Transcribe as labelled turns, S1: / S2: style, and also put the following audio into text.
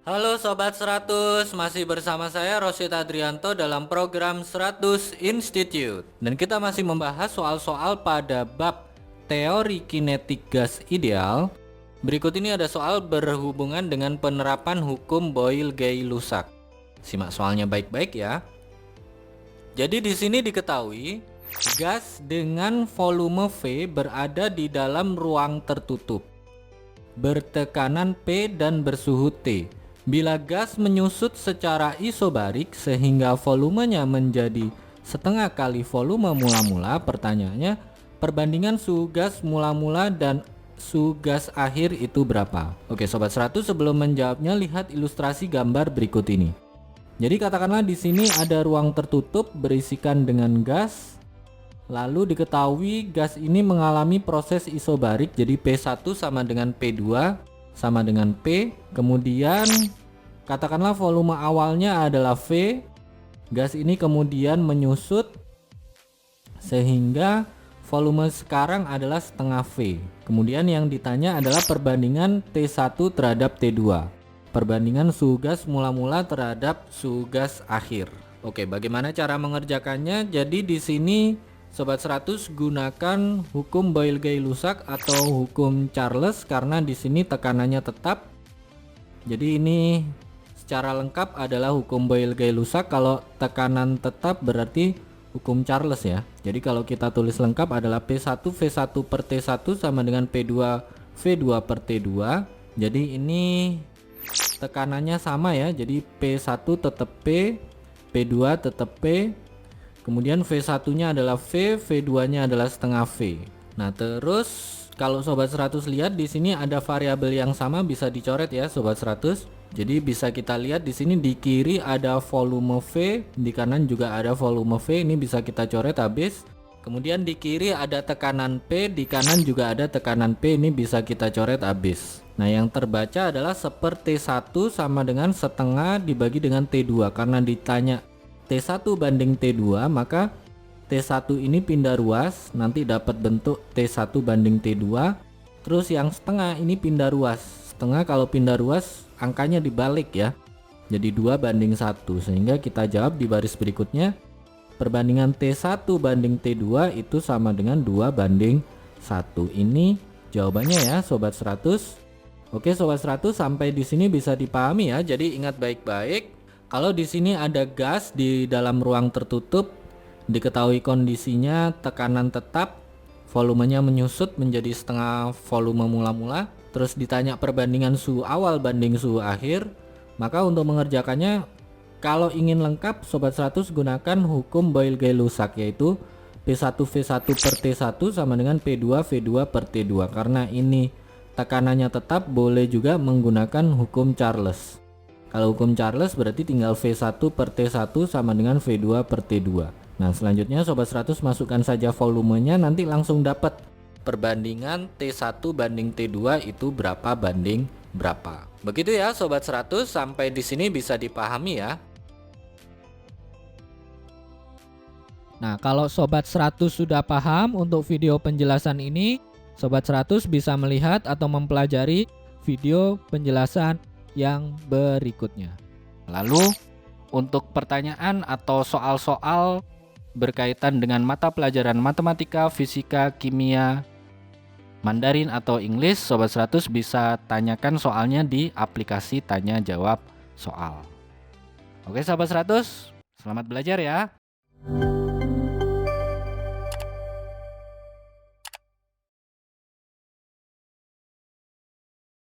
S1: Halo Sobat 100, masih bersama saya Rosyid Adrianto dalam program 100 Institute. Dan kita masih membahas soal-soal pada bab teori kinetik gas ideal. Berikut ini ada soal berhubungan dengan penerapan hukum Boyle-Gay-Lussac. Simak soalnya baik-baik ya. Jadi di sini diketahui gas dengan volume V berada di dalam ruang tertutup, bertekanan P dan bersuhu T. Bila gas menyusut secara isobarik sehingga volumenya menjadi setengah kali volume mula-mula, pertanyaannya perbandingan suhu gas mula-mula dan suhu gas akhir itu berapa? Oke Sobat 100, sebelum menjawabnya lihat ilustrasi gambar berikut ini. Jadi katakanlah di sini ada ruang tertutup berisikan dengan gas. Lalu diketahui gas ini mengalami proses isobarik, jadi P1 sama dengan P2 sama dengan P. Kemudian katakanlah volume awalnya adalah V. Gas ini kemudian menyusut sehingga volume sekarang adalah setengah V. Kemudian yang ditanya adalah perbandingan T1 terhadap T2. Perbandingan suhu gas mula-mula terhadap suhu gas akhir. Oke, bagaimana cara mengerjakannya? Jadi di sini Sobat 100 gunakan hukum Boyle-Gay-Lussac atau hukum Charles karena di sini tekanannya tetap. Jadi ini secara lengkap adalah hukum Boyle-Gay-Lussac. Kalau tekanan tetap berarti hukum Charles ya. Jadi kalau kita tulis lengkap adalah P1 V1 per T1 sama dengan P2 V2 per T2. Jadi ini tekanannya sama ya. Jadi P1 tetap P, P2 tetap P. Kemudian V1 nya adalah V, V2 nya adalah setengah V. Nah terus kalau Sobat 100 lihat di sini ada variabel yang sama bisa dicoret ya Sobat 100. Jadi bisa kita lihat di sini di kiri ada volume V, di kanan juga ada volume V, ini bisa kita coret habis. Kemudian di kiri ada tekanan P, di kanan juga ada tekanan P, ini bisa kita coret habis. Nah yang terbaca adalah seperti T1 sama dengan setengah dibagi dengan T2. Karena ditanya T1 banding T2, maka T1 ini pindah ruas, nanti dapat bentuk T1 banding T2. Terus yang setengah ini pindah ruas. Setengah kalau pindah ruas angkanya dibalik ya. Jadi 2 banding 1, sehingga kita jawab di baris berikutnya perbandingan T1 banding T2 itu sama dengan 2 banding 1. Ini jawabannya ya Sobat 100. Oke Sobat 100, sampai di sini bisa dipahami ya. Jadi ingat baik-baik. Kalau di sini ada gas di dalam ruang tertutup, diketahui kondisinya tekanan tetap, volumenya menyusut menjadi setengah volume mula-mula, terus ditanya perbandingan suhu awal banding suhu akhir, maka untuk mengerjakannya kalau ingin lengkap Sobat 100 gunakan hukum Boyle-Gay-Lussac, yaitu P1 V1 per T1 sama dengan P2 V2 per T2. Karena ini tekanannya tetap, boleh juga menggunakan hukum Charles. Kalau hukum Charles berarti tinggal V1 per T1 sama dengan V2 per T2. Nah selanjutnya Sobat 100 masukkan saja volumenya, nanti langsung dapat perbandingan T1 banding T2 itu berapa banding berapa. Begitu ya Sobat 100, sampai di sini bisa dipahami ya. Nah kalau Sobat 100 sudah paham untuk video penjelasan ini, Sobat 100 bisa melihat atau mempelajari video penjelasan yang berikutnya. Lalu untuk pertanyaan atau soal-soal berkaitan dengan mata pelajaran matematika, fisika, kimia, Mandarin atau Inggris, Sobat 100 bisa tanyakan soalnya di aplikasi tanya jawab soal. Oke Sobat 100, selamat belajar ya.